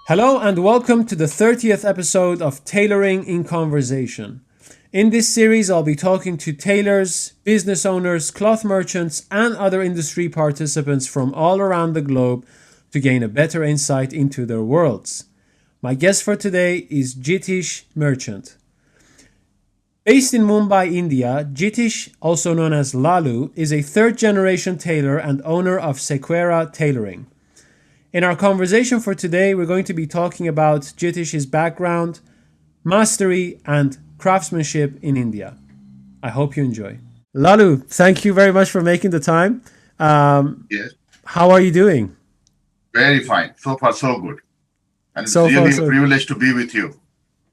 Hello and welcome to the 30th episode of Tailoring in Conversation. In this series, I'll be talking to tailors, business owners, cloth merchants, and other industry participants from all around the globe to gain a better insight into their worlds. My guest for today is Jitesh Merchant. Based in Mumbai, India, Jitesh, also known as Lalu, is a third-generation tailor and owner of Sequeira Tailoring. In our conversation for today, we're going to be talking about Jitesh's background, mastery, and craftsmanship in India. I hope you enjoy. Lalu, thank you very much for making the time. Yes, How are you doing? very fine. So far, so good. And it's So far, really a so. privilege to be with you.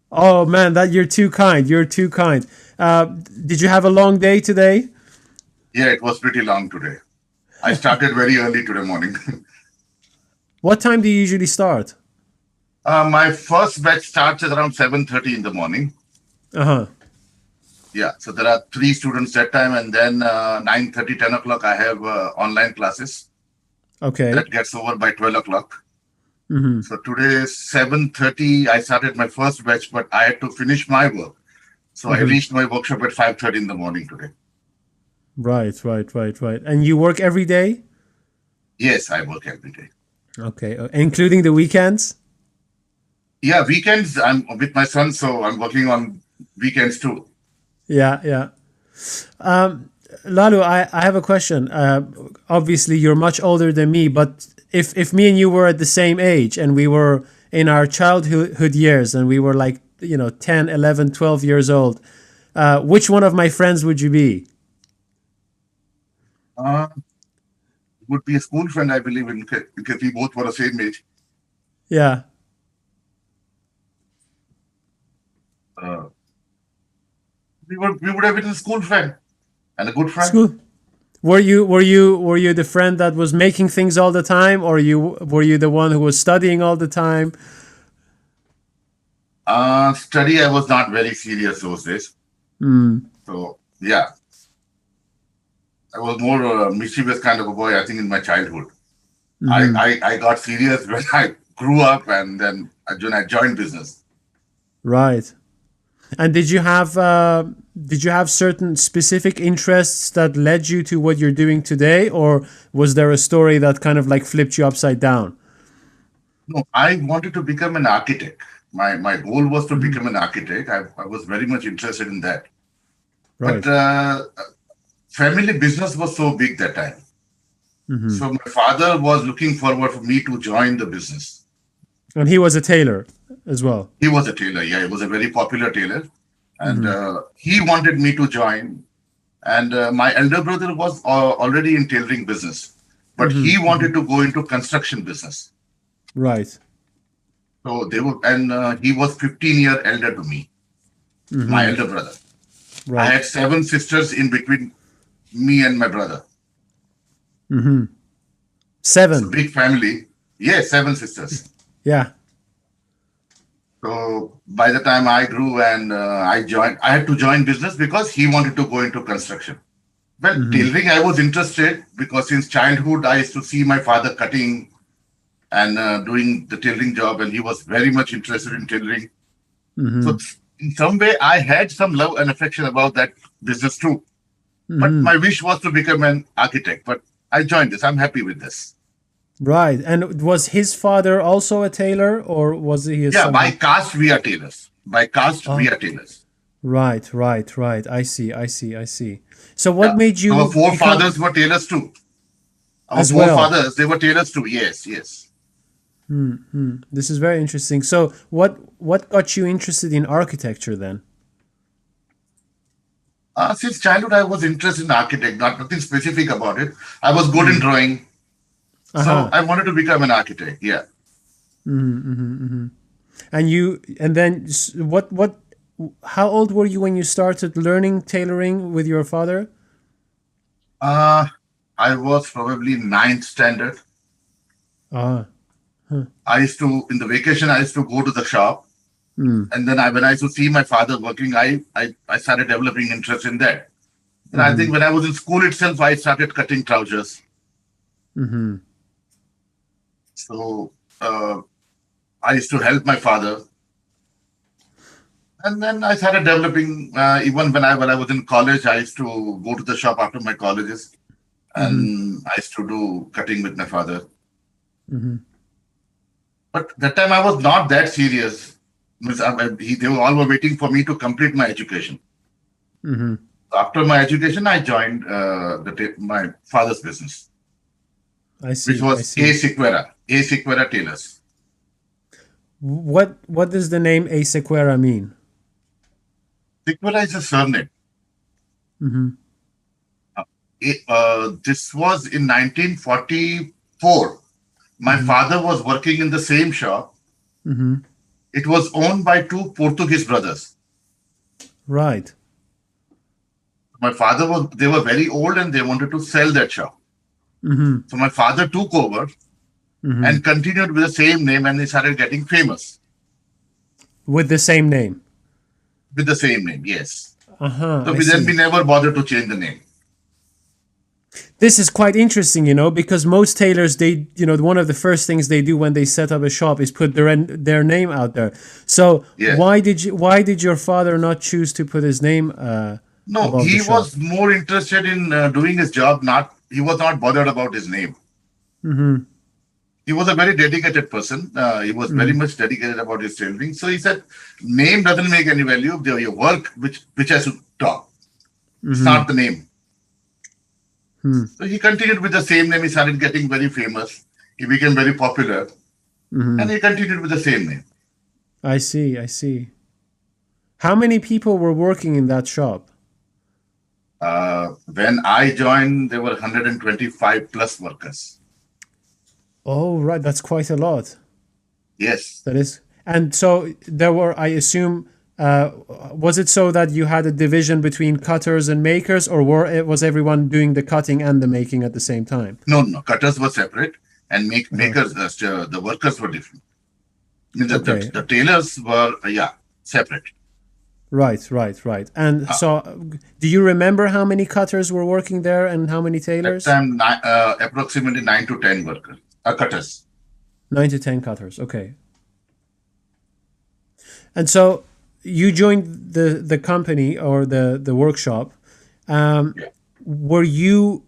Oh man, that you're too kind. You're too kind. Did you have a long day today? Yeah, it was pretty long today. I started very early today morning. What time do you usually start? My first batch starts at around 7:30 in the morning. Uh huh. Yeah, so there are three students that time, and then 9:30, 10 o'clock, I have online classes. Okay. That gets over by 12 o'clock. Mm-hmm. So today, 7:30, I started my first batch, but I had to finish my work. So I Mm-hmm. reached my workshop at 5:30 in the morning today. Right. And you work every day? Yes, I work every day. Okay. Including the weekends? Yeah, weekends, I'm with my son, so I'm working on weekends too. Yeah. Lalu, I have a question. Obviously, you're much older than me, but if me and you were at the same age and we were in our childhood years and we were like, 10, 11, 12 years old, which one of my friends would you be? Uh, would be a school friend, I believe, because we both were the same age. Yeah. Uh, we would have been a school friend and a good friend. School. Were you the friend that was making things all the time, or were you the one who was studying all the time? Study, I was not very serious those days. Mm. So yeah, I was more a mischievous kind of a boy, I think, in my childhood. I, Hmm. I, I got serious when I grew up and then when I joined business. Right. And did you have certain specific interests that led you to what you're doing today, or was there a story that kind of like flipped you upside down? No, I wanted to become an architect. My goal was to Hmm. become an architect. I was very much interested in that. But Right. family business was so big that time. Hmm. So my father was looking forward for me to join the business. And he was a tailor as well. He was a tailor. Yeah, he was a very popular tailor. And Hmm. he wanted me to join. And my elder brother was already in tailoring business. But Hmm. he Hmm. wanted to go into construction business. Right. So they were, and he was 15-year elder to me, my Hmm. elder brother. I Right. had seven sisters in between me and my brother. Hmm. It's a Seven. big family. Yes, seven sisters. Yeah. So by the time I grew and I had to join business because he wanted to go into construction. Well, Hmm. tailoring, I was interested because since childhood, I used to see my father cutting and doing the tailoring job, and he was very much interested in tailoring. So Hmm. in some way, I had some love and affection about that business too. But Hmm. my wish was to become an architect. But I joined this. I'm happy with this. Right. And was his father also a tailor, or was he Yeah, by somehow? caste, we are tailors. By caste, we Oh, are tailors. right. I see. So what Yeah. made Our you become forefathers were tailors too. Our as well? forefathers, they were tailors too. Yes, yes. This is very interesting. So what got you interested in architecture then? Since childhood, I was interested in architect, not nothing specific about it. I was good in Mm. drawing. So Uh-huh. I wanted to become an architect. Yeah. And then what how old were you when you started learning tailoring with your father? Uh, I was probably ninth standard. Ah. Huh. I used to, in the vacation, I used to go to the shop. Mm. And then when I used to see my father working, I started developing interest in that. And I think Mhm. when I was in school itself, I started cutting trousers. Mhm. So uh, I used to help my father. And then I started developing, even when I was in college, I used to go to the shop after my colleges, Mm-hmm. and I used to do cutting with my father. Mm-hmm. But that time I was not that serious. Means they were all were waiting for me to complete my education. Mm-hmm. After my education, I joined my father's business, I which see. I was see. A Sequeira Tailors. What does the name A Sequeira mean? Sequeira is a surname. Mm-hmm. This was in 1944. My Mm-hmm. father was working in the same shop. Mm-hmm. It was owned by two Portuguese brothers. Right. They were very old and they wanted to sell that shop. Mm-hmm. So my father took over Mm-hmm. and continued with the same name, and they started getting famous With the same name. with the same name. Yes. Uh-huh. So I we see. never bothered to change the name. This is quite interesting, because most tailors, they, one of the first things they do when they set up a shop is put their name out there. So Yes. why did your father not choose to put his name No, above the he shop? was more interested in doing his job. Not He was not bothered about his name. Mm-hmm. He was a very dedicated person. He was very Mm-hmm. much dedicated about his tailoring. So he said, name doesn't make any value. Your work, which has to talk. It's Mm-hmm. not the name. So he continued with the same name. He started getting very famous. He became very popular, Mm-hmm. and he continued with the same name. I see. I see. How many people were working in that shop? When I joined, there were 125 plus workers. Oh, right. That's quite a lot. Yes. That is. And so there were, I assume, was it so that you had a division between cutters and makers, or was everyone doing the cutting and the making at the same time? No. Cutters were separate, and Uh-huh. makers, the workers were different. I mean, Okay. the tailors were, separate. Right, right, right. And so, do you remember how many cutters were working there and how many That tailors? time, approximately 9 to 10 workers, cutters. 9 to 10 cutters. Okay. And so you joined the company or the workshop. Yeah. Were you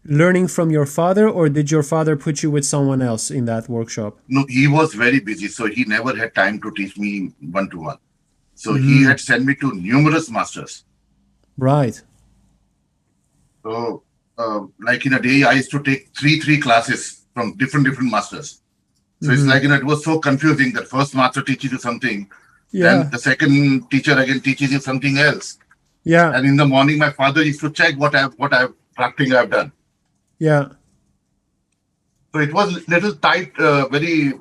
learning from your father, or did your father put you with someone else in that workshop? No, he was very busy, so he never had time to teach me one to one. So he Mm-hmm. had sent me to numerous masters. Right. So, like in a day, I used to take three classes from different masters. So it's Mm-hmm. like, it was so confusing that first master teaches you something, then Yeah. the second teacher again teaches you something else. Yeah. And in the morning, my father used to check what I've practically I've done. Yeah. So it was little tight, very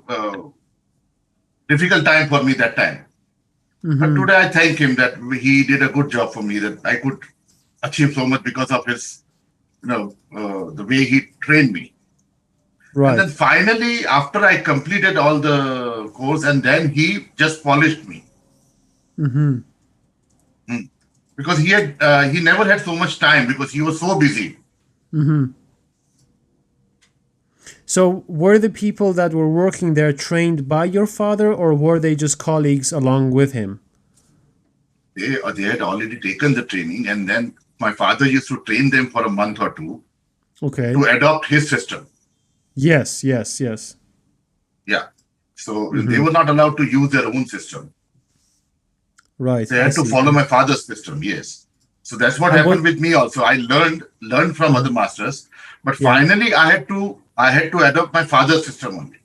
difficult time for me that time. But Mm-hmm. today I thank him that he did a good job for me, that I could achieve so much because of his, the way he trained me. And then Right. finally, after I completed all the course, and then he just polished me. Mm-hmm. Hmm. Because he never had so much time because he was so busy. Mm-hmm. So were the people that were working there trained by your father, or were they just colleagues along with him? They had already taken the training, and then my father used to train them for a month or two to Okay. adopt his system. Yes, yes, yes. Yeah. So they Mm-hmm. were not allowed to use their own system. Right. They I had to see. follow my father's system. Yes. So that's what And happened what? with me also. I learned from other masters, but Yeah. finally I had to adopt my father's system only.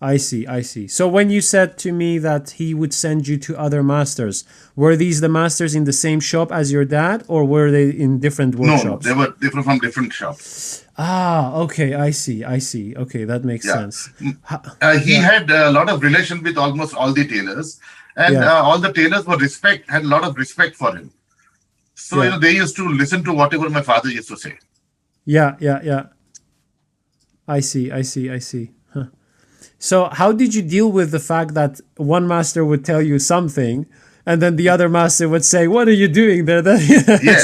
I see. I see. So when you said to me that he would send you to other masters, were these the masters in the same shop as your dad, or were they in different No, they workshops? were different from different shops. Ah, okay. I see. I see. Okay, that makes Yeah. sense. He Yeah. had a lot of relation with almost all the tailors, and Yeah. all the tailors had a lot of respect for him. So Yeah. they used to listen to whatever my father used to say. Yeah. Yeah. Yeah. I see. I see. I see. Huh. So, how did you deal with the fact that one master would tell you something, and then the other master would say, "What are you doing there?" Yes.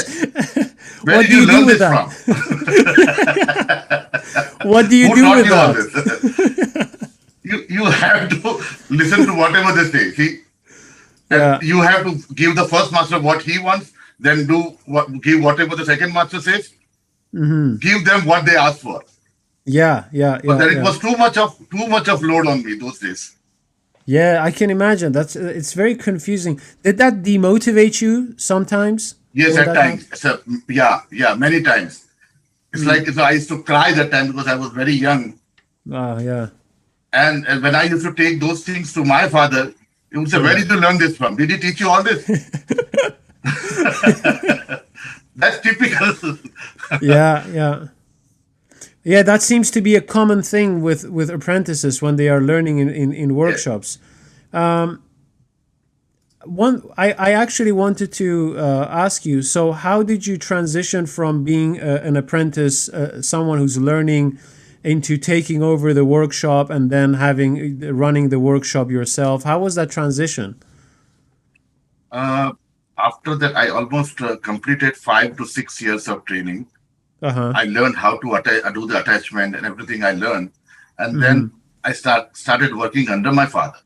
Where What did do you you do learn with this that? from? What do you Who do taught with you all that? this? you have to listen to whatever they say. See, Yeah. and you have to give the first master what he wants, then give whatever the second master says. Give them what they ask for. Yeah. But then it was too much of load on me those days. Yeah, I can imagine. It's very confusing. Did that demotivate you sometimes? Yes, when at that times. happened? So, yeah, many times. It's like so I used to cry that time because I was very young. Yeah. And when I used to take those things to my father, he would say, "Where did you learn this from? Did he teach you all this?" That's typical. Yeah. Yeah, that seems to be a common thing with apprentices when they are learning in workshops. I actually wanted to ask you, so how did you transition from being an apprentice, someone who's learning, into taking over the workshop and then running the workshop yourself? How was that transition? Uh, After that, I almost completed 5 to 6 years of training. Uh-huh. I learned how to do the attachment and everything I learned. And then I started working under my father.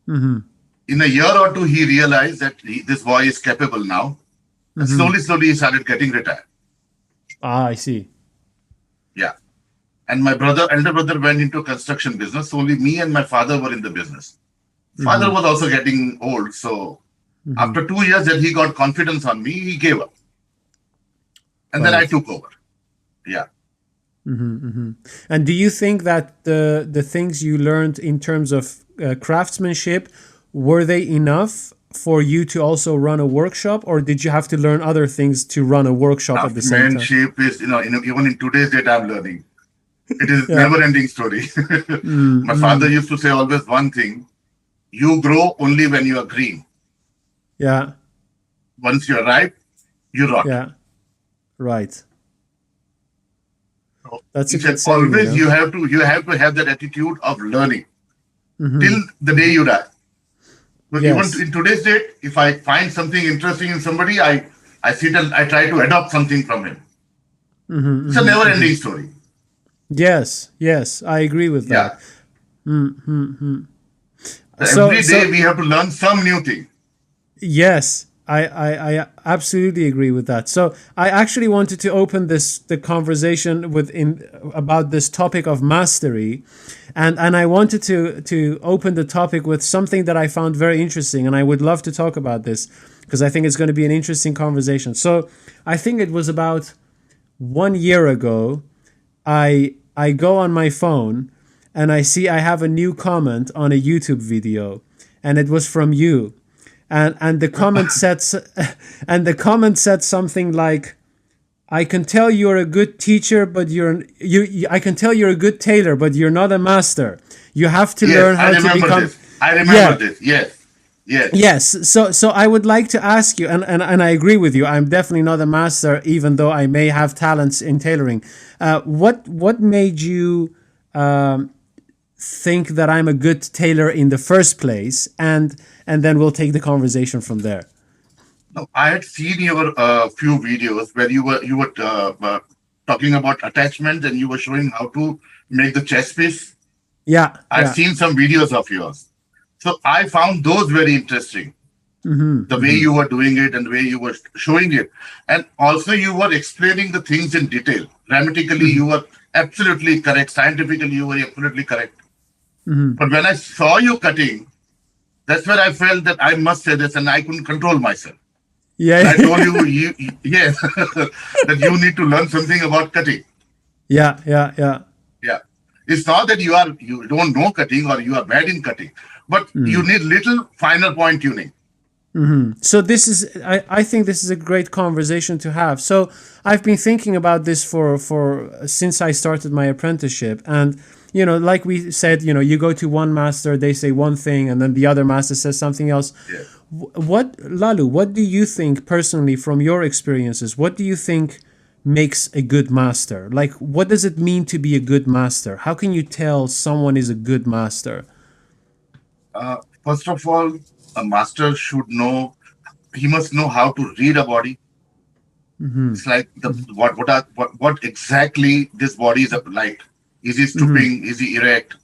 In a year or two, he realized that this boy is capable now. And slowly, he started getting retired. I see. Yeah. And my elder brother went into construction business. Only me and my father were in the business. Father was also getting old. So after 2 years that he got confidence on me, he gave up. And then I took over. Yeah. And do you think that the things you learned in terms of craftsmanship, were they enough for you to also run a workshop, or did you have to learn other things to run a workshop at the same time? Craftsmanship is, even in today's date, I'm learning. It is never-ending story. My father used to say always one thing: you grow only when you are green. Yeah. Once you're ripe, you rot. Yeah. Right. So That's a he good said, saying. always you have to have that attitude of learning till the day you die. But even in today's date, if I find something interesting in somebody, I sit and I try to adopt something from him. It's a never-ending story. Yes, I agree with that. Every day we have to learn some new thing. Yes, I absolutely agree with that. So I actually wanted to open the conversation about this topic of mastery, and I wanted to open the topic with something that I found very interesting, and I would love to talk about this because I think it's going to be an interesting conversation. So I think it was about 1 year ago, I go on my phone and I see I have a new comment on a YouTube video, and it was from you. And the comment said something like, "I can tell you're a good teacher, but I can tell you're a good tailor, but you're not a master. You have to learn how to become." I remember this. Yes. So I would like to ask you, and I agree with you. I'm definitely not a master, even though I may have talents in tailoring. What made you think that I'm a good tailor in the first place, and then we'll take the conversation from there. No, I had seen your few videos where you were talking about attachment, and you were showing how to make the chest piece. I've seen some videos of yours, so I found those very interesting. The way you were doing it and the way you were showing it, and also you were explaining the things in detail. Grammatically, you were absolutely correct. Scientifically, you were absolutely correct. But when I saw you cutting, that's where I felt that I must say this, and I couldn't control myself. Yeah. I told you, yes, that you need to learn something about cutting. Yeah. It's not that you don't know cutting or you are bad in cutting, but you need little finer point tuning. So this is, I think this is a great conversation to have. So I've been thinking about this for since I started my apprenticeship, and like we said, you go to one master, they say one thing, and then the other master says something else. Yeah. Lalu, what do you think personally from your experiences? What do you think makes a good master? Like, what does it mean to be a good master? How can you tell someone is a good master? First of all, a master should know. He must know how to read a body. It's like what exactly this body is like. Is he stooping? Is he erect?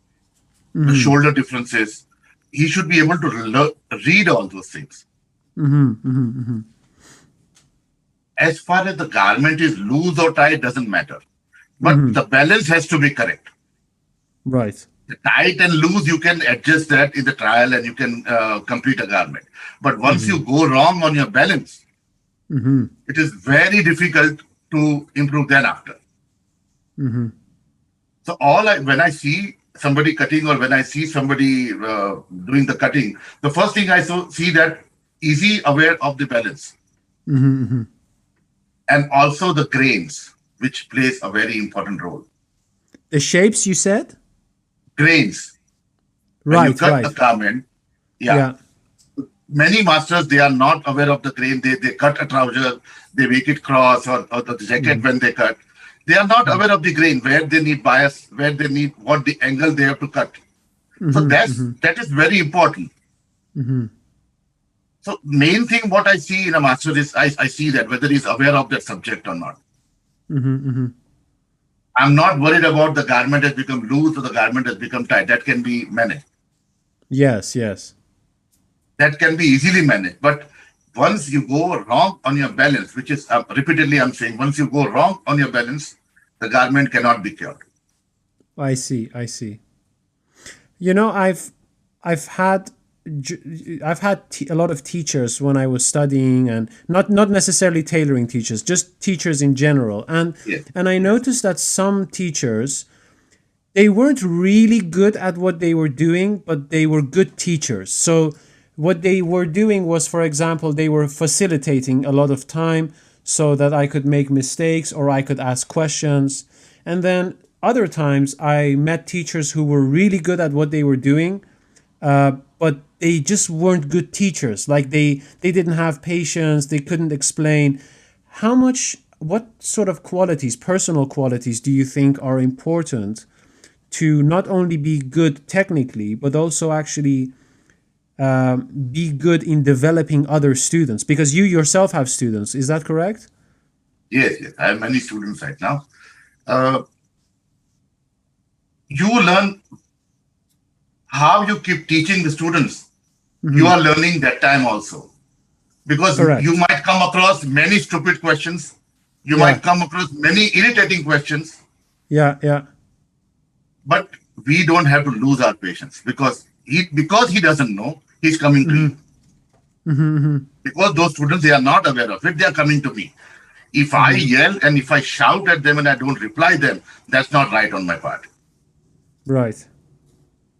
the shoulder differences. He should be able to read all those things. As far as the garment is loose or tight, doesn't matter. But the balance has to be correct. Right. The tight and loose, you can adjust that in the trial and you can complete a garment. But once you go wrong on your balance, it is very difficult to improve thereafter. So when I see somebody cutting or when I see somebody doing the cutting, the first thing I see that is he aware of the balance? And also the grains, which plays a very important role. The shapes you said? Grains. Right, when you cut the garment, many masters, they are not aware of the grain. They cut a trouser, they make it cross or the jacket when they cut. They are not aware of the grain, where they need bias, where they need what the angle they have to cut. So that is very important. So main thing what I see in a master is I see that whether he's aware of that subject or not. I'm not worried about the garment has become loose or the garment has become tight. That can be managed. Yes. That can be easily managed. But once you go wrong on your balance, which is repeatedly I'm saying, once you go wrong on your balance, the garment cannot be cured. I see. You know, I've had a lot of teachers when I was studying, and not necessarily tailoring teachers, just teachers in general. And I noticed that some teachers, they weren't really good at what they were doing, but they were good teachers. So what they were doing was, for example, they were facilitating a lot of time so that I could make mistakes or I could ask questions. And then other times I met teachers who were really good at what they were doing, but they just weren't good teachers. Like they didn't have patience. They couldn't explain what sort of qualities, personal qualities, do you think are important to not only be good technically, but also actually be good in developing other students? Because you yourself have students. Is that correct? Yes. I have many students right now. You learn how you keep teaching the students. You are learning that time also. Because you might come across many stupid questions. You might come across many irritating questions. Yeah. But we don't have to lose our patience because he doesn't know, he's coming to you. Because those students, they are not aware of it, they are coming to me. If I yell and if I shout at them and I don't reply them, that's not right on my part. Right.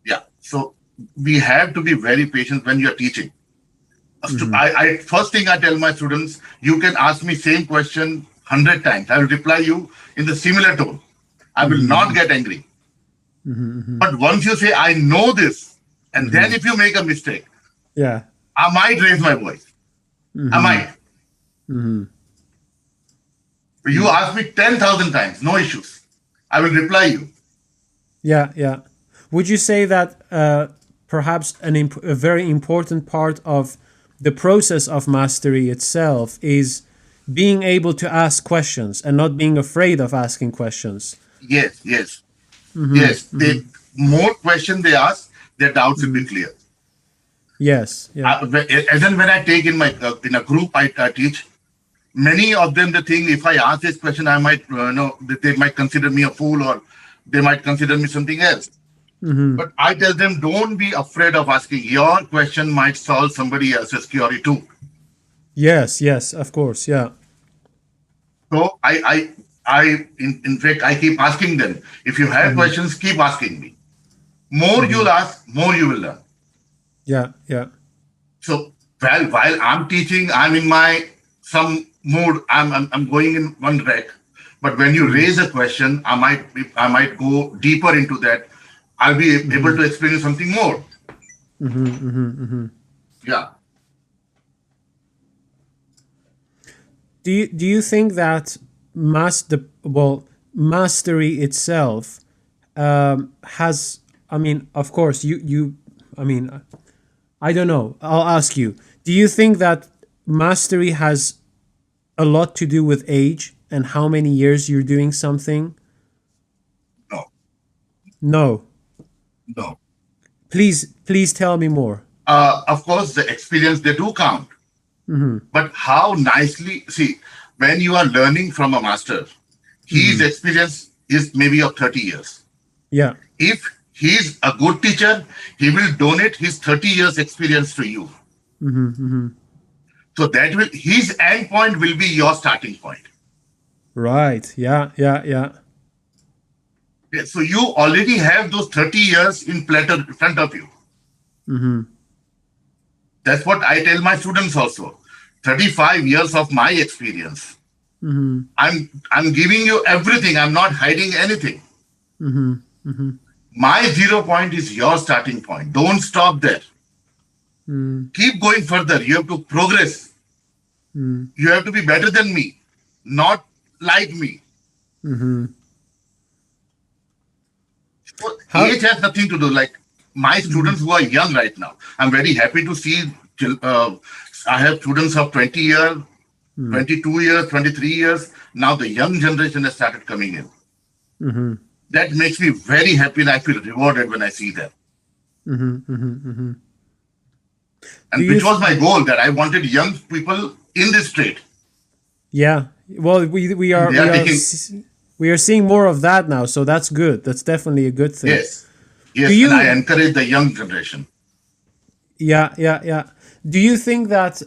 Yeah. So we have to be very patient when you're teaching. First thing I tell my students, you can ask me same question 100 times. I will reply you in the similar tone. I will not get angry. But once you say, I know this, and then if you make a mistake, I might raise my voice. I might. You ask me 10,000 times, no issues. I will reply you. Yeah. Would you say that perhaps a very important part of the process of mastery itself is being able to ask questions and not being afraid of asking questions? Yes. Yes. The more questions they ask, their doubts will be clear. Yes. Yeah. As in when I take in a group I teach, many of them they think if I ask this question, I might they might consider me a fool or they might consider me something else. But I tell them, don't be afraid of asking. Your question might solve somebody else's query too. Yes, of course, yeah. So in fact, I keep asking them. If you have questions, keep asking me. More you'll ask, more you will learn. Yeah. So while I'm teaching, I'm in some mood. I'm going in one track. But when you raise a question, I might go deeper into that. I'll be able to explain you something more. Yeah. Do you think that mastery itself has? I mean, of course, I don't know. I'll ask you. Do you think that mastery has a lot to do with age and how many years you're doing something? No. No. No. Please tell me more. Of course, the experience, they do count. But how nicely, see, when you are learning from a master, his experience is maybe of 30 years. Yeah. If he's a good teacher, he will donate his 30 years experience to you. So that will, his end point will be your starting point. Right. Yeah. So you already have those 30 years in front of you. That's what I tell my students also. 35 years of my experience. I'm giving you everything. I'm not hiding anything. My 0 point is your starting point. Don't stop there. Keep going further. You have to progress. You have to be better than me, not like me. So age has nothing to do. Like my students who are young right now, I'm very happy to see. I have students of 20 years, 22 years, 23 years. Now the young generation has started coming in. That makes me very happy, and I feel rewarded when I see that. And which was my goal, that I wanted young people in this trade. Yeah. Well, we are seeing more of that now, so that's good. That's definitely a good thing. Yes. And I encourage the young generation. Yeah. Do you think that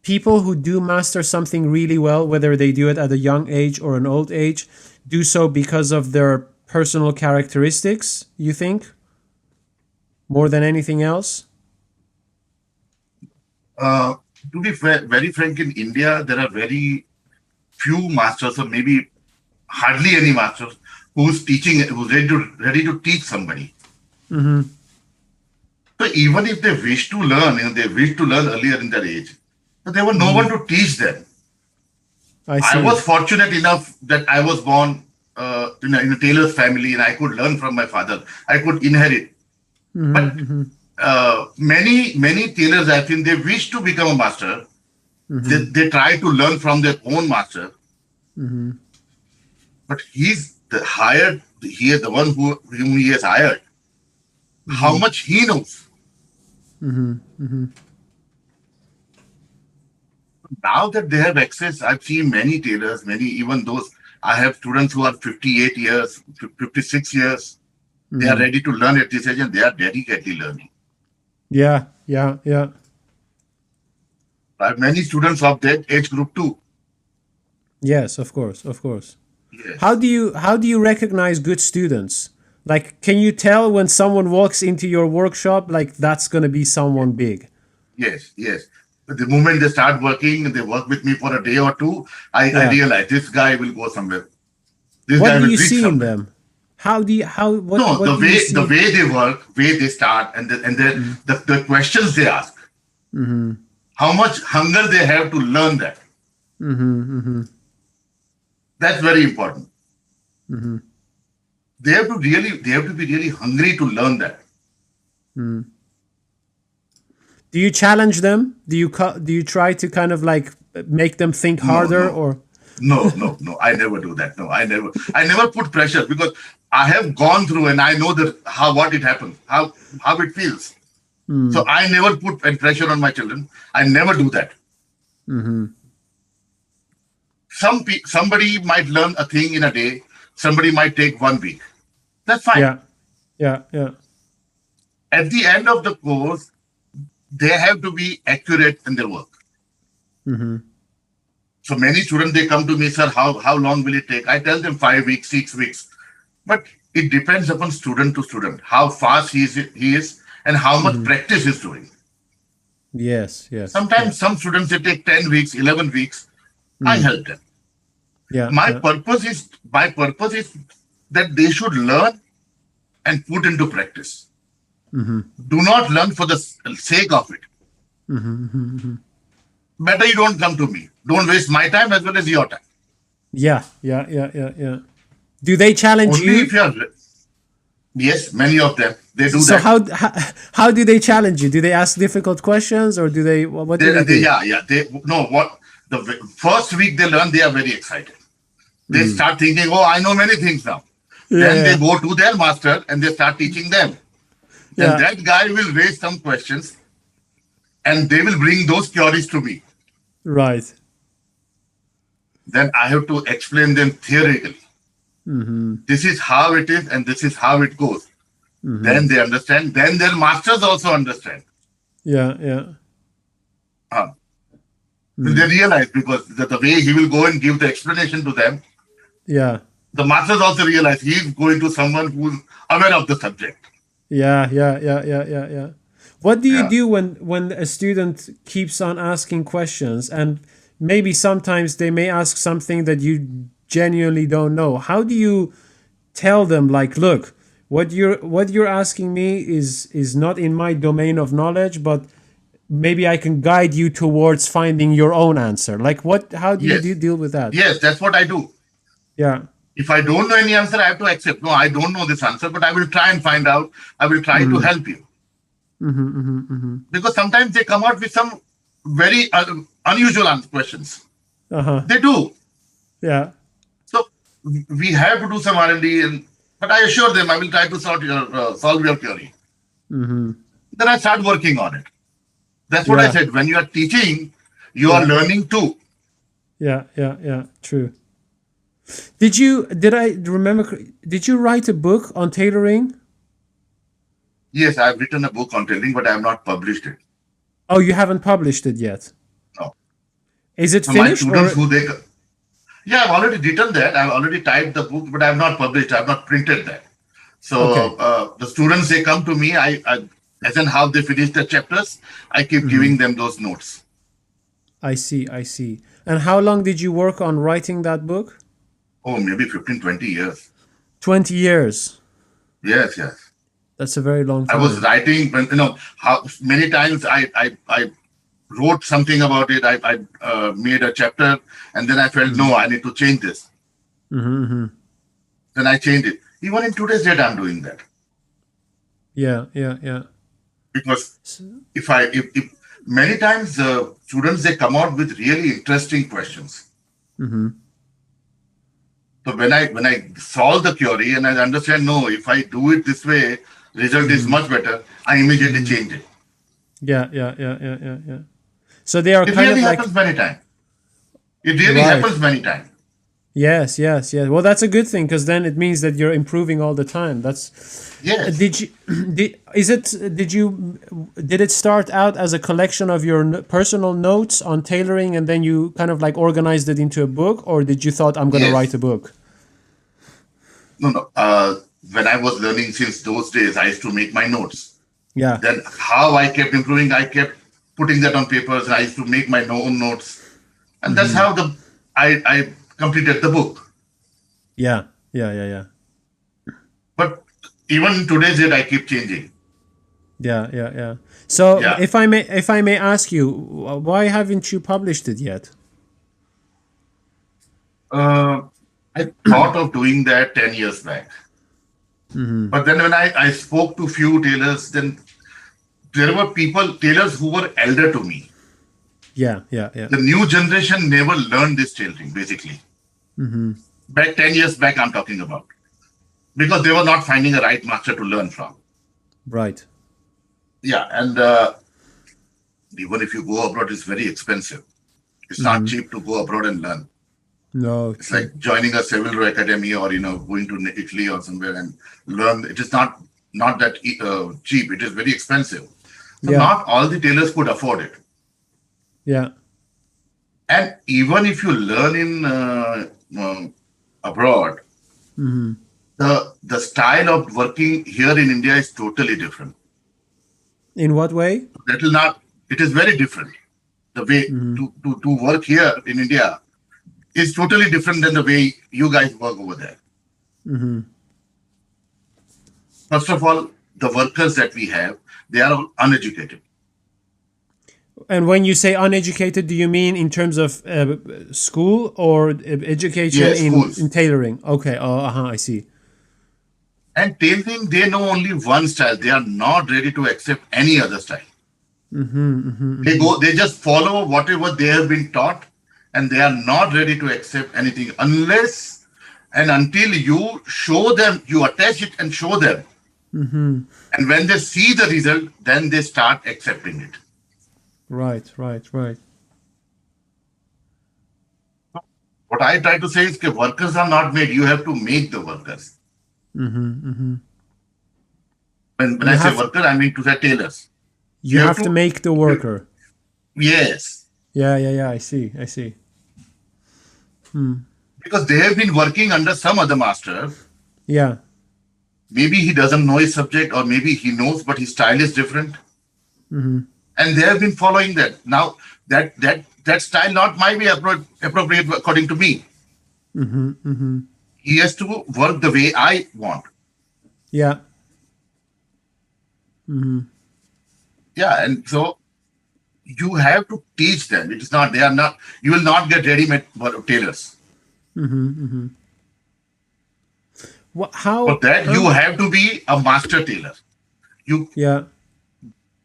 people who do master something really well, whether they do it at a young age or an old age, do so because of their personal characteristics, you think? More than anything else? To be very frank, in India, there are very few masters, or maybe hardly any masters, who's ready to teach somebody. So even if they wish to learn, they wish to learn earlier in their age, but there was no one to teach them. I was fortunate enough that I was born in a tailor's family, and I could learn from my father. I could inherit. But many tailors, I think, they wish to become a master. They try to learn from their own master. But he's the one whom he has hired. How much he knows. Now that they have access, I've seen many tailors, even those, I have students who are 58 years, 56 years. They are ready to learn at this age, and they are dedicatedly learning. Yeah. I have many students of that age group too. Yes, of course. Yes. How do you recognize good students? Like, can you tell when someone walks into your workshop, like that's going to be someone big? Yes. The moment they start working, and they work with me for a day or two, I realize this guy will go somewhere. What do you see in them? The way they work, way they start, and then the questions they ask. How much hunger they have to learn that. That's very important. They have to be really hungry to learn that. Do you challenge them? Do you try to kind of like make them think harder? Or No. I never do that. No, I never put pressure, because I have gone through and I know that what it happens, how it feels. So I never put pressure on my children. I never do that. Somebody might learn a thing in a day. Somebody might take 1 week. That's fine. Yeah. At the end of the course, they have to be accurate in their work. So many students, they come to me, sir, how long will it take? I tell them 5 weeks, 6 weeks. But it depends upon student to student, how fast he is and how much practice he's doing. Yes. Sometimes some students, they take 10 weeks, 11 weeks. I help them. My purpose is that they should learn and put into practice. Do not learn for the sake of it. Better you don't come to me. Don't waste my time as well as your time. Yeah. Do they challenge Only you? If you're, yes, many of them, they do so that. So how do they challenge you? Do they ask difficult questions, or do they? What do they do? Yeah. The first week they learn, they are very excited. They start thinking, oh, I know many things now. Then they go to their master and they start teaching them. Then that guy will raise some questions and they will bring those queries to me. Right. Then I have to explain them theoretically. This is how it is and this is how it goes. Then they understand. Then their masters also understand. Yeah. They realize, because the way he will go and give the explanation to them, the masters also realize he is going to someone who is aware of the subject. Yeah. What do you do when a student keeps on asking questions, and maybe sometimes they may ask something that you genuinely don't know? How do you tell them, like, look, what you're asking me is not in my domain of knowledge, but maybe I can guide you towards finding your own answer? Like, how do you deal with that? Yes, that's what I do. Yeah. If I don't know any answer, I have to accept. No, I don't know this answer, but I will try and find out. I will try to help you. Because sometimes they come out with some very unusual questions. They do. Yeah. So we have to do some R&D, but I assure them I will try to solve your query. Then I start working on it. That's what I said. When you are teaching, you are learning too. Yeah. True. Did you write a book on tailoring? Yes, I've written a book on tailoring, but I have not published it. Oh, you haven't published it yet? No. Is it finished? Yeah, I've already written that. I've already typed the book, but I have not published. I have not printed that. So the students, they come to me. As in how they finish the chapters, I keep giving them those notes. I see. And how long did you work on writing that book? Oh, maybe 15, 20 years. 20 years? Yes. That's a very long time. I was writing, how many times I wrote something about it. I made a chapter, and then I felt, no, I need to change this. Then I changed it. Even in today's date, I'm doing that. Yeah. Because if many times students, they come out with really interesting questions. So when I solve the query and I understand, no, if I do it this way, result is much better, I immediately change it. Yeah. So they are it kind really of like... happens many times. It really happens many times. Yes. Well, that's a good thing, because then it means that you're improving all the time. Yes. Did it start out as a collection of your personal notes on tailoring, and then you kind of like organized it into a book, or did you thought, I'm going to write a book? No. When I was learning, since those days, I used to make my notes. Yeah. Then how I kept improving, I kept putting that on papers, and I used to make my own notes. And that's how I completed the book. Yeah. But even in today's date, I keep changing. Yeah. So if I may ask you, why haven't you published it yet? I thought of doing that 10 years back. But then when I spoke to few tailors, then there were tailors who were elder to me. Yeah. The new generation never learned this tailoring, basically. Back 10 years back, I'm talking about. Because they were not finding a right master to learn from. Right. Yeah, and even if you go abroad, it's very expensive. It's not cheap to go abroad and learn. No. It's like joining a civil law academy, or going to Italy or somewhere and learn. It is not that cheap. It is very expensive. So not all the tailors could afford it. Yeah. And even if you learn in abroad, the style of working here in India is totally different. In what way? It is very different. The way to work here in India is totally different than the way you guys work over there. First of all, the workers that we have, they are all uneducated. And when you say uneducated, do you mean in terms of school or education in tailoring? Okay. I see. And tailoring, they know only one style. They are not ready to accept any other style. They just follow whatever they have been taught, and they are not ready to accept anything unless And until you show them, you attach it and show them. And when they see the result, then they start accepting it. Right. What I try to say is that workers are not made. You have to make the workers. When I say worker, I mean to say tailors. You have to make the worker. Yes. Yeah. I see. Because they have been working under some other master. Yeah. Maybe he doesn't know his subject, or maybe he knows, but his style is different. And they have been following that. Now, that style not might be appropriate according to me. He has to work the way I want. Yeah. Yeah, and so you have to teach them. It is not, they are not, you will not get ready-made tailors. For that, you have to be a master tailor.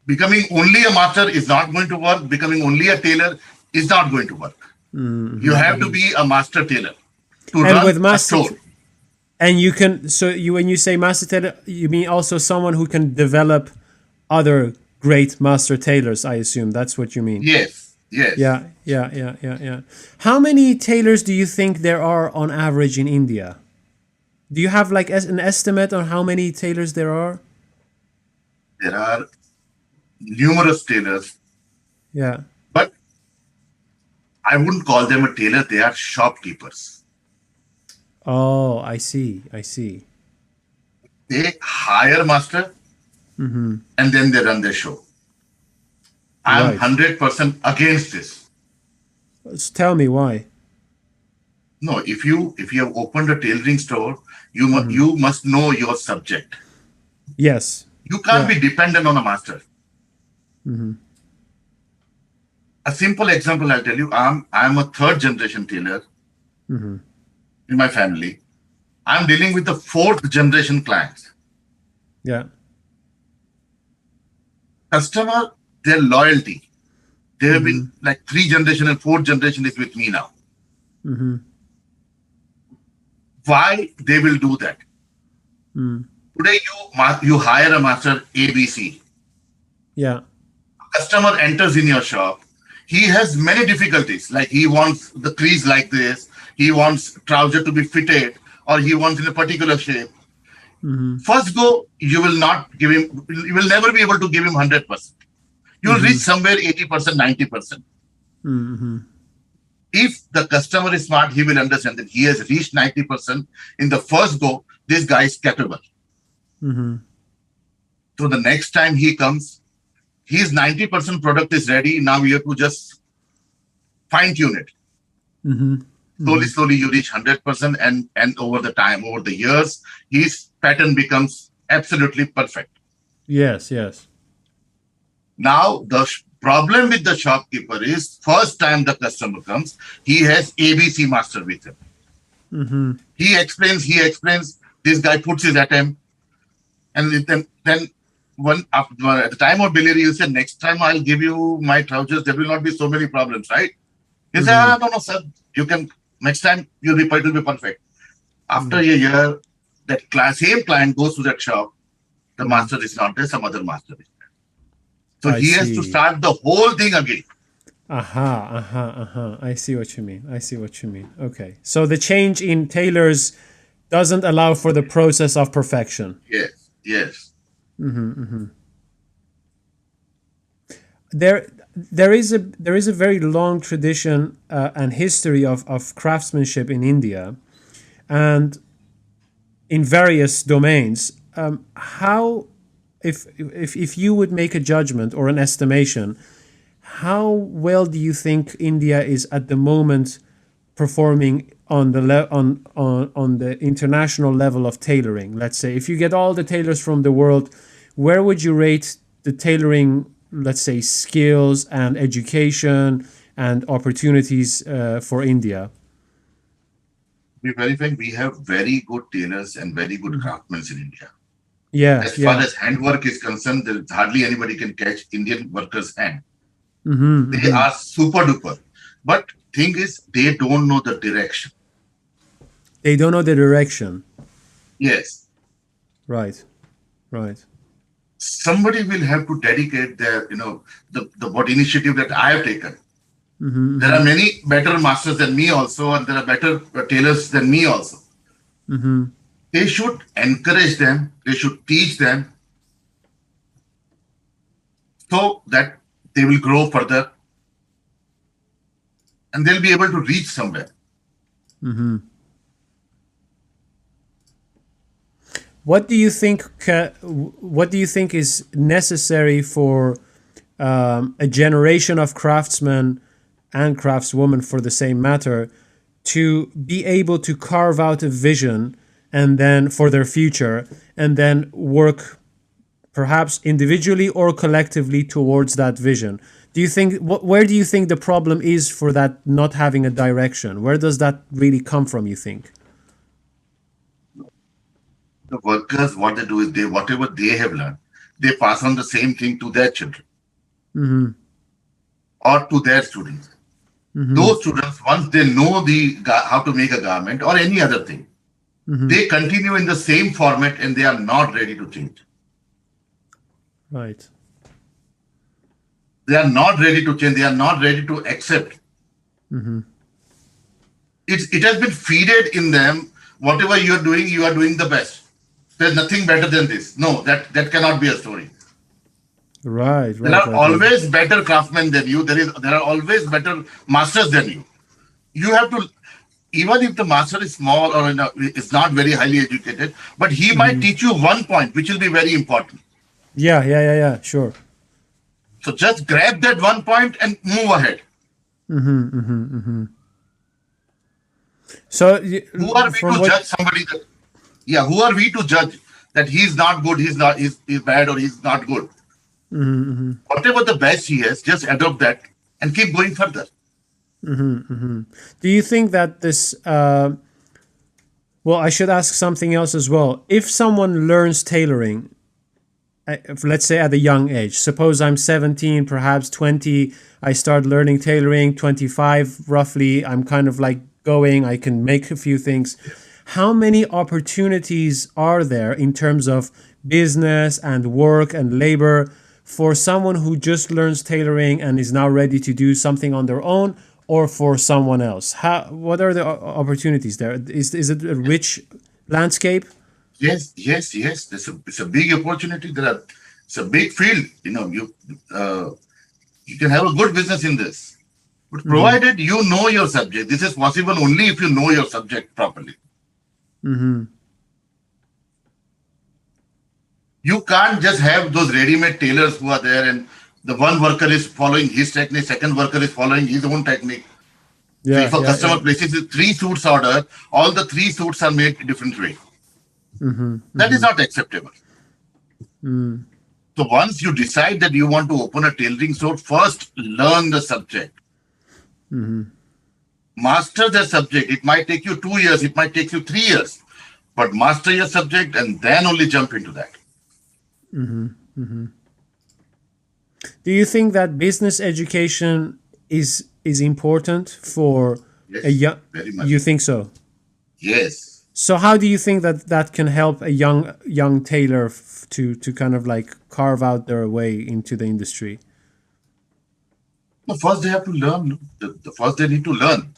Becoming only a master is not going to work. Becoming only a tailor is not going to work. You have to be a master tailor to run a store. And you can, when you say master tailor, you mean also someone who can develop other great master tailors, I assume. That's what you mean. Yes. Yeah. How many tailors do you think there are on average in India? Do you have like an estimate on how many tailors there are? There are numerous tailors. Yeah. But I wouldn't call them a tailor. They are shopkeepers. Oh, I see. They hire a master and then they run their show. I'm 100% against this. Tell me why. No, if you have opened a tailoring store, you must know your subject. Yes. You can't be dependent on a master. A simple example I'll tell you. I'm a third generation tailor in my family. I'm dealing with the fourth generation clients. Yeah. Customer, their loyalty. They have been like 3 generation and 4th generation is with me now. Why they will do that? Today you hire a master ABC. Yeah. Customer enters in your shop. He has many difficulties. Like he wants the crease like this. He wants trouser to be fitted, or he wants in a particular shape. First go, you will not give him. You will never be able to give him 100%. You will reach somewhere 80%, 90%. If the customer is smart, he will understand that he has reached 90% in the first go. This guy is capable. So the next time he comes, his 90% product is ready. Now you have to just fine tune it. Slowly you reach 100%, and over the years, his pattern becomes absolutely perfect. Yes. Now the problem with the shopkeeper is first time the customer comes, he has ABC master with him. He explains. This guy puts his attempt, and then at the time of delivery, you say, next time I'll give you my trousers. There will not be so many problems, right? He said, no, sir. You can, next time it will be perfect. After a year, that same client goes to that shop. The master is not there, some other master is there. So he has to start the whole thing again. I see what you mean. Okay. So the change in tailors doesn't allow for the process of perfection. Yes. There is a very long tradition and history of craftsmanship in India, and in various domains. How, if you would make a judgment or an estimation, how well do you think India is at the moment performing on the international level of tailoring? Let's say if you get all the tailors from the world, where would you rate the tailoring, let's say, skills and education and opportunities for India? To be very frank, we have very good tailors and very good craftsmen in India. As far as handwork is concerned, there hardly anybody can catch Indian workers' hand. They are super duper. But thing is, they don't know the direction. They don't know the direction. Yes. Right. Right. Somebody will have to dedicate their, the what initiative that I have taken. Mm-hmm, There are many better masters than me also, and there are better tailors than me also. mm-hmm. They should encourage them. They should teach them so that they will grow further and they'll be able to reach somewhere. Mm-hmm. What do you think? What do you think is necessary for a generation of craftsmen and craftswomen, for the same matter, to be able to carve out a vision and then for their future, and then work perhaps individually or collectively towards that vision? Do you think where do you think the problem is for that not having a direction? Where does that really come from, you think? The workers, what they do is whatever they have learned, they pass on the same thing to their children or to their students. Those students, once they know how to make a garment or any other thing, they continue in the same format and they are not ready to change. Right. They are not ready to change. They are not ready to accept. It has been feeded in them. Whatever you are doing the best. There's nothing better than this. No, that cannot be a story. Right. There are always better craftsmen than you. There are always better masters than you. You have to, even if the master is small or is not very highly educated, but he might teach you one point which will be very important. Yeah. Sure. So just grab that one point and move ahead. So who are we to judge somebody? Who are we to judge that he's not good, he's bad, or he's not good? Whatever the best he has, just adopt that and keep going further. Do you think that this? Well, I should ask something else as well. If someone learns tailoring, let's say at a young age, suppose I'm 17, perhaps 20, I start learning tailoring, 25 roughly, I'm kind of like going, I can make a few things. How many opportunities are there in terms of business and work and labor for someone who just learns tailoring and is now ready to do something on their own, or for someone else? What are the opportunities there? Is it a rich landscape? Yes. It's a big opportunity. It's a big field. You can have a good business in this, but provided you know your subject. This is possible only if you know your subject properly. You can't just have those ready-made tailors who are there and the one worker is following his technique, second worker is following his own technique. So if a customer places 3 suits order, all the 3 suits are made different way. That is not acceptable. So once you decide that you want to open a tailoring store, first learn the subject. Master the subject. It might take you 2 years, it might take you 3 years, but master your subject and then only jump into that. Do you think that business education is important for a young? Very much. You think so? Yes. So how do you think that can help a young tailor to kind of like carve out their way into the industry? No, first they have to learn. First they need to learn.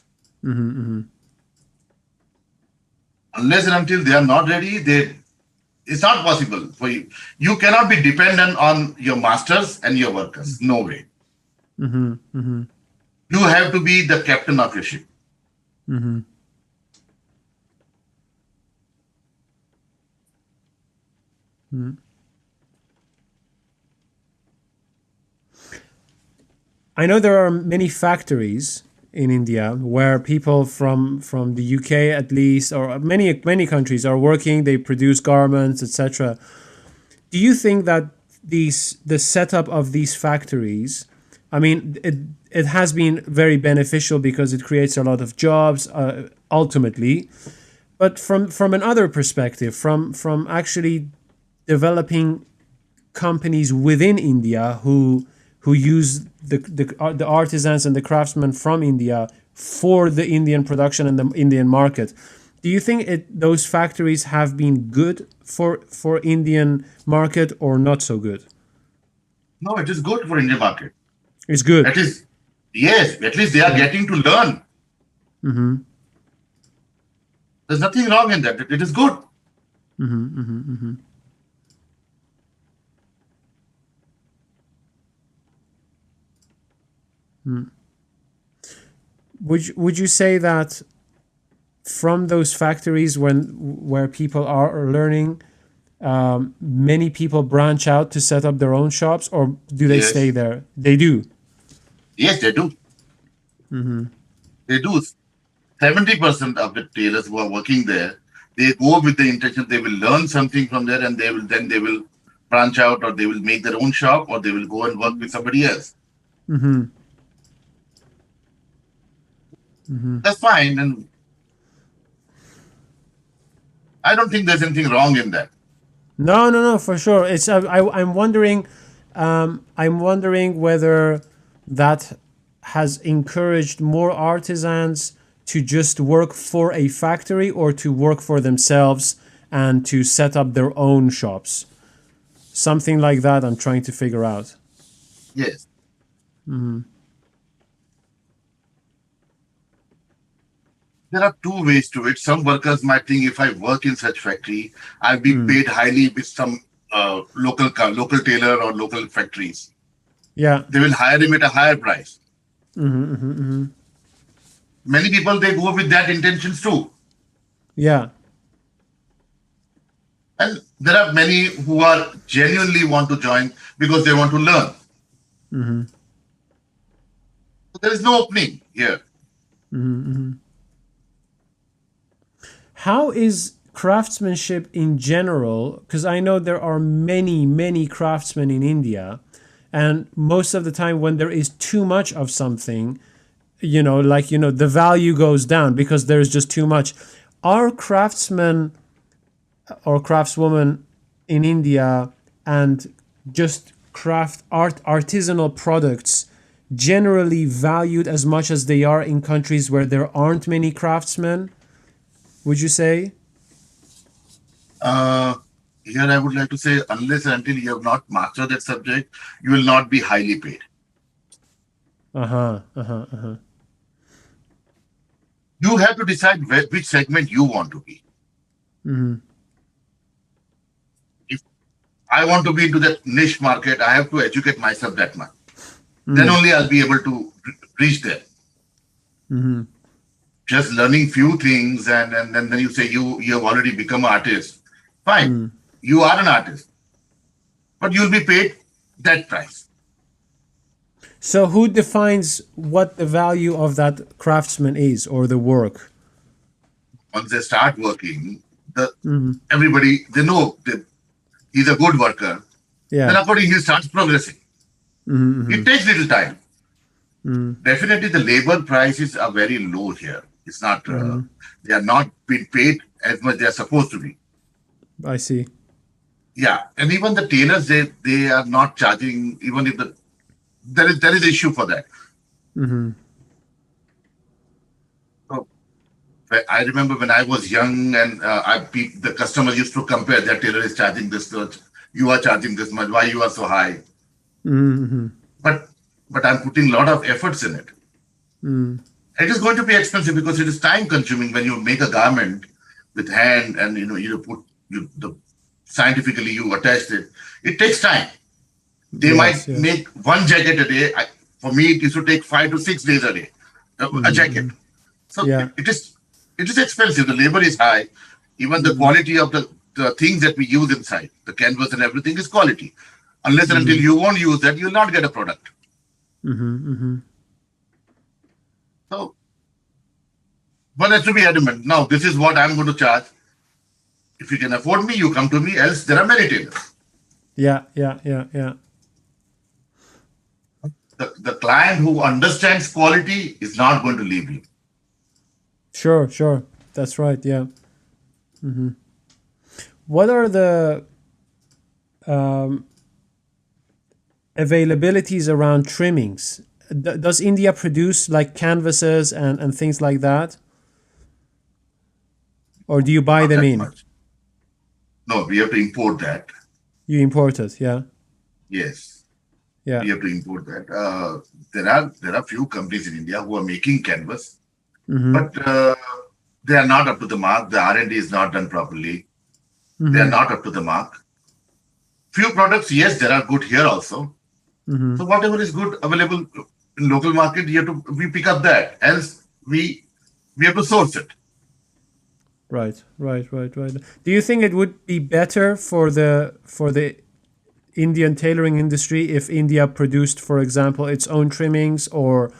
Unless and until they are not ready, it's not possible for you. You cannot be dependent on your masters and your workers. No way. You have to be the captain of your ship. I know there are many factories in India where people from the UK at least, or many countries are working. They produce garments, etc. Do you think that the setup of these factories, I mean, it has been very beneficial because it creates a lot of jobs ultimately, but from another perspective, from actually developing companies within India who use the artisans and the craftsmen from India for the Indian production and the Indian market, Do you think those factories have been good for Indian market or not so good? No, it is good for Indian market. It's good. At least, yes, at least they are getting to learn. Mm-hmm. There's nothing wrong in that. It is good. Mm-hmm. Mm-hmm. Mm-hmm. Mm. Would you say that from those factories where people are learning, many people branch out to set up their own shops, or do they stay Yes. there? They do. Yes, they do. Mm-hmm. They do. 70% of the tailors who are working there, they go with the intention they will learn something from there, and they will branch out, or they will make their own shop, or they will go and work with somebody else. Mm-hmm. Mm-hmm. That's fine, and I don't think there's anything wrong in that. No, for sure. It's I'm wondering, whether that has encouraged more artisans to just work for a factory or to work for themselves and to set up their own shops. Something like that I'm trying to figure out. Yes. Mm-hmm. There are two ways to it. Some workers might think if I work in such factory, I'll be Mm. paid highly with some local tailor or local factories. Yeah. They will hire him at a higher price. Mm-hmm, mm-hmm, mm-hmm. Many people, they go with that intentions too. Yeah. And there are many who are genuinely want to join because they want to learn. Mm-hmm. So there is no opening here. Mm-hmm, mm-hmm. How is craftsmanship in general? Because I know there are many craftsmen in India, and most of the time when there is too much of something, the value goes down because there's just too much. Are craftsmen or craftswomen in India and just artisanal products generally valued as much as they are in countries where there aren't many craftsmen? Would you say? Here I would like to say, unless and until you have not mastered that subject, you will not be highly paid. Uh-huh. Uh-huh. Uh-huh. You have to decide which segment you want to be. Mm-hmm. If I want to be into that niche market, I have to educate myself that much. Mm-hmm. Then only I'll be able to reach there. Mm-hmm. Just learning few things and then you say you have already become an artist. Fine, Mm. you are an artist, but you'll be paid that price. So who defines what the value of that craftsman is or the work? Once they start working, Mm-hmm. everybody, they know that he's a good worker. Then Yeah. accordingly he starts progressing. Mm-hmm. It takes little time. Mm-hmm. Definitely the labor prices are very low here. It's not, Mm-hmm. they are not being paid as much they are supposed to be. I see. Yeah, and even the tailors, they are not charging, even if there is issue for that. Mm-hmm. So I remember when I was young and the customers used to compare, that tailor is charging this much, you are charging this much, why you are so high? Mm-hmm. But I'm putting a lot of efforts in it. Mm. It is going to be expensive because it is time consuming when you make a garment with hand and scientifically you attach it. It takes time. They might Yes. make one jacket a day. For me, it used to take 5 to 6 days a day, a jacket. So Yeah. it is expensive. The labor is high. Even the quality of the things that we use inside, the canvas and everything is quality. Unless and until you won't use that, you will not get a product. Mm-hmm. Mm-hmm. So one has to be adamant. Now, this is what I'm going to charge. If you can afford me, you come to me. Else, there are many tailors. Yeah. The client who understands quality is not going to leave you. Sure. That's right. Yeah. Mm-hmm. What are the availabilities around trimmings? Does India produce like canvases and things like that? or do you buy not them that in? much. No, we have to import that. You import it, yeah. Yes, Yeah. we have to import that. There are few companies in India who are making canvas, but they are not up to the mark. The R&D is not done properly. They are not up to the mark. Few products, yes, there are good here also. So whatever is good available in local market, we pick up that. Else we have to source it. Right. Do you think it would be better for the Indian tailoring industry if India produced, for example, its own trimmings or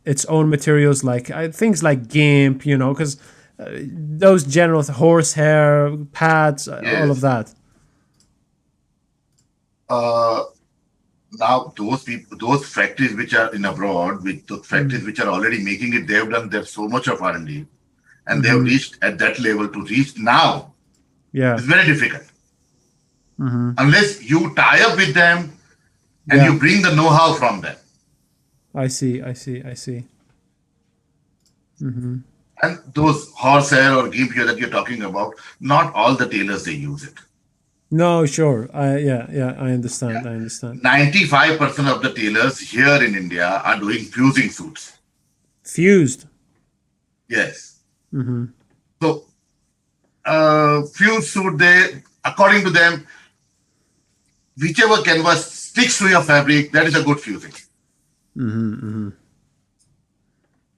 its own materials, like things like GIMP, because those general horsehair pads, all of Yes. that. Now those factories which are in abroad, with the factories which are already making it, they have done there's so much of R&D, and they have reached at that level. To reach now Yeah. is very difficult. Unless you tie up with them and Yeah. you bring the know-how from them. I see. And those horsehair or GIMP here that you're talking about, not all the tailors they use it. No, sure. I understand. Yeah. I understand. 95% of the tailors here in India are doing fusing suits. Fused. Yes. So, fused suit, according to them, whichever canvas sticks to your fabric, that is a good fusing.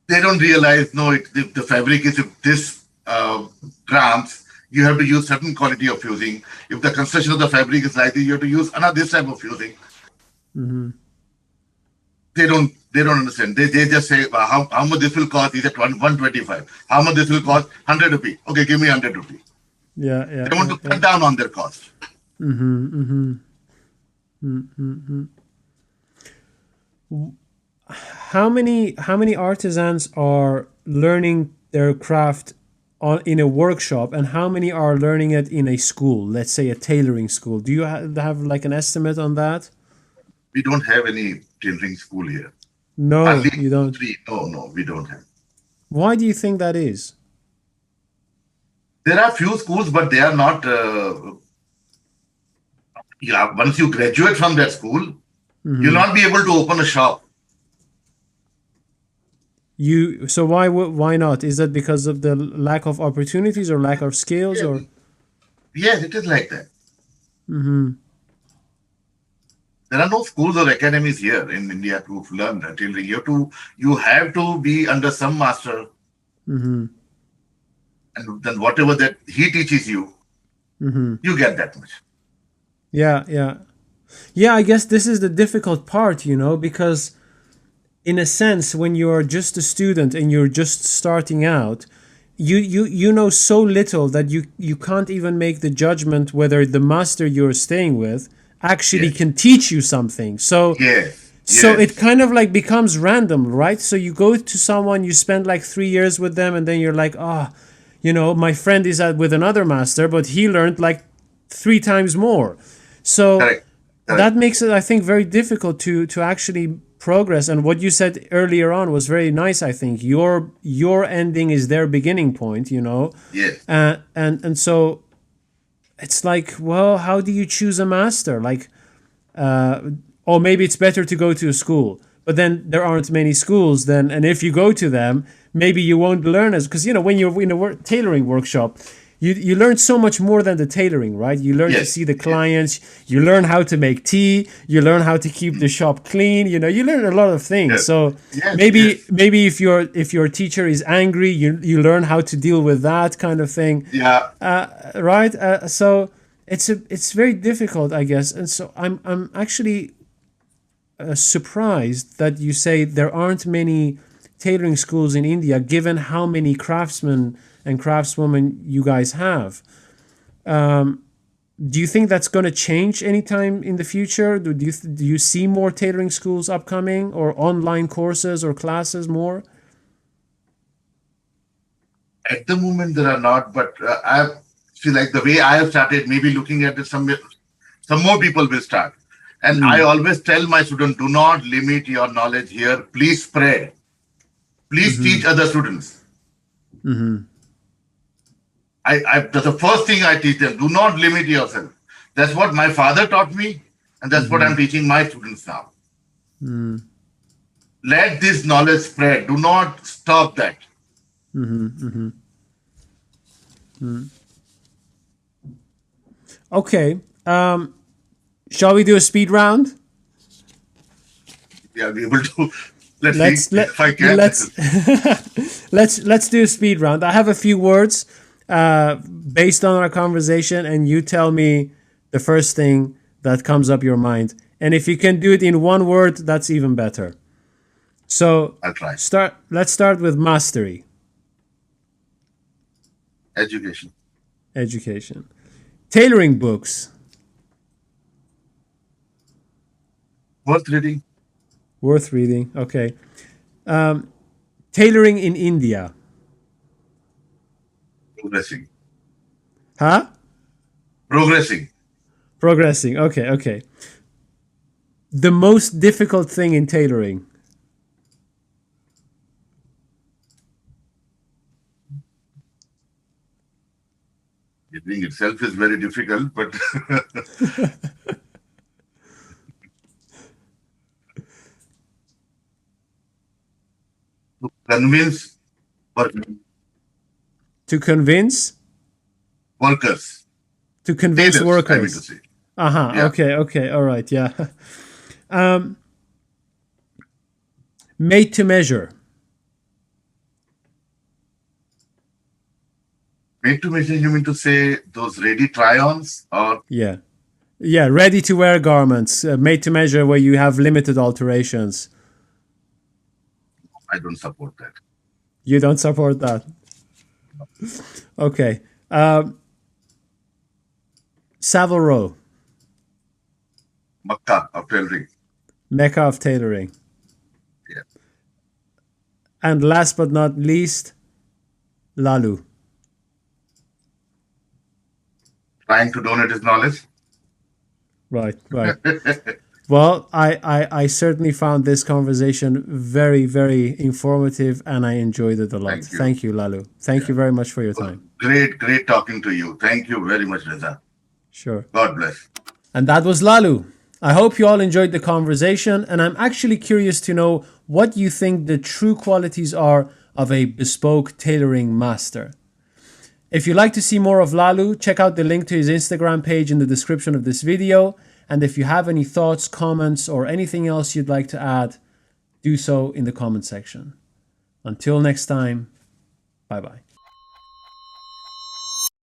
They don't realize, no, the fabric is this grams, you have to use certain quality of fusing. If the construction of the fabric is like this, you have to use another this type of fusing. They don't understand. They just say, how much this will cost? Is it 125? How much this will cost? 100 rupees. Okay, give me 100 rupees. Yeah. They want to cut down on their cost. How many artisans are learning their craft in a workshop, and how many are learning it in a school? Let's say a tailoring school. Do you have like an estimate on that? We don't have any tailoring school here. No, Only you don't. No, we don't have. Why do you think that is? There are few schools, but they are not. Once you graduate from that school, you'll not be able to open a shop. So why not? Is that because of the lack of opportunities or lack of skills, or? Yes, it is like that. There are no schools or academies here in India to learn tailoring. You have to be under some master, and then whatever that he teaches you, you get that much. Yeah. I guess this is the difficult part, because in a sense, when you are just a student and you're just starting out, you know so little that you can't even make the judgment whether the master you're staying with actually can teach you something. So it kind of like becomes random, right? So you go to someone, you spend like 3 years with them, and then you're like, my friend is with another master, but he learned like 3 times more. So Correct. That makes it, I think, very difficult to actually progress. And what you said earlier on was very nice. I think your ending is their beginning point. Yes. And so it's like, well, how do you choose a master? Like, or maybe it's better to go to a school, but then there aren't many schools then. And if you go to them, maybe you won't learn because, when you're in a tailoring workshop, you learn so much more than the tailoring, right? You learn to see the clients, you learn how to make tea, you learn how to keep the shop clean, you learn a lot of things. So maybe if your teacher is angry, you learn how to deal with that kind of thing. Yeah. Right? So it's very difficult, I guess. And so I'm actually surprised that you say there aren't many tailoring schools in India, given how many craftsmen and craftswomen you guys have. Do you think that's going to change anytime in the future? Do you see more tailoring schools upcoming, or online courses or classes more? At the moment, there are not, but I feel like the way I have started, maybe looking at it, some more people will start. And I always tell my students, do not limit your knowledge here. Please spread. Please teach other students. that's the first thing I teach them. Do not limit yourself. That's what my father taught me, and that's what I'm teaching my students now. Let this knowledge spread. Do not stop that. Okay. Shall we do a speed round? Yeah, I'll be able to. Let's see if I can. Let's do a speed round. I have a few words based on our conversation, and you tell me the first thing that comes up your mind. And if you can do it in one word, that's even better. So I'll try. Let's start with mastery. Education. Education. Tailoring books. Worth reading. Worth reading. Okay. Tailoring in India. Progressing. Huh? Progressing. Progressing. Okay. Okay. The most difficult thing in tailoring. Tailoring itself is very difficult, but to convince To convince? workers. To convince Tailors, workers. I mean to say. Yeah. Okay. Okay. All right. Yeah. Made to measure. Made to measure, you mean to say those ready try-ons or? Yeah. Yeah. Ready to wear garments. Made to measure where you have limited alterations. I don't support that. You don't support that. Okay. Savile Row. Makkah of tailoring. Mecca of tailoring. Yeah. And last but not least, Lalu. Trying to donate his knowledge. Right, right. Well, I certainly found this conversation very, very informative, and I enjoyed it a lot. Thank you, Lalu. Thank you very much for your time. Great talking to you. Thank you very much, Reza. Sure. God bless. And that was Lalu. I hope you all enjoyed the conversation, and I'm actually curious to know what you think the true qualities are of a bespoke tailoring master. If you'd like to see more of Lalu, check out the link to his Instagram page in the description of this video. And if you have any thoughts, comments, or anything else you'd like to add, do so in the comment section. Until next time, bye-bye.